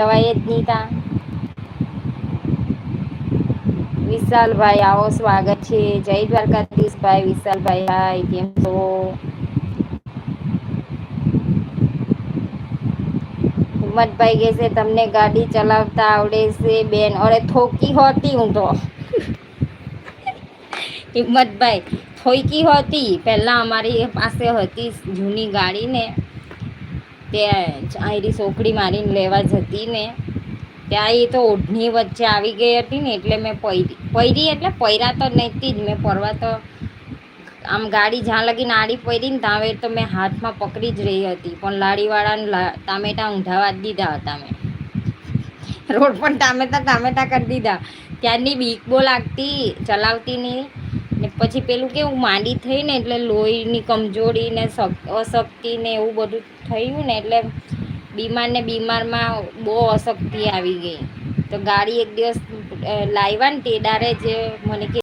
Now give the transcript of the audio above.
જવાય જ નહીં તા. વિશાલભાઈ આવો સ્વાગત છે. જય દ્વારકાધીશભાઈ વિશાલભાઈ હાય કેમ છો? હિંમતભાઈ કે છે તમને ગાડી ચલાવતા આવડે છે બેન? અરે થોકી હોતી હું તો. હિંમતભાઈ થોઈકી હતી પેલા અમારી પાસે હતી જૂની ગાડી ને ત્યાં આયરી છોકરી મારીને લેવા જતી ને ત્યાં એ તો ઓઢની વચ્ચે આવી ગઈ હતી ને એટલે મેં પૈરી એટલે પૈરા તો નહોતી જ મેં પરવા તો આમ ગાડી જ્યાં લગીને આડી પડી ને ત્યાં તો મેં હાથમાં પકડી જ રહી હતી પણ લારીવાળાને ટામેટા ઊંધાવા જ દીધા હતા મેં રોડ પર ટામેટા કરી દીધા. ત્યારની બીક બો લાગતી ચલાવતી નહીં ને પછી પેલું કેવું માંડી થઈ ને એટલે લોહીની કમજોરી ને અશક્તિ ને એવું બધું થયું ને એટલે બીમારમાં બહુ અશક્તિ આવી ગઈ. તો ગાડી એક દિવસ લાવ્યા ને તે દાડે જ મને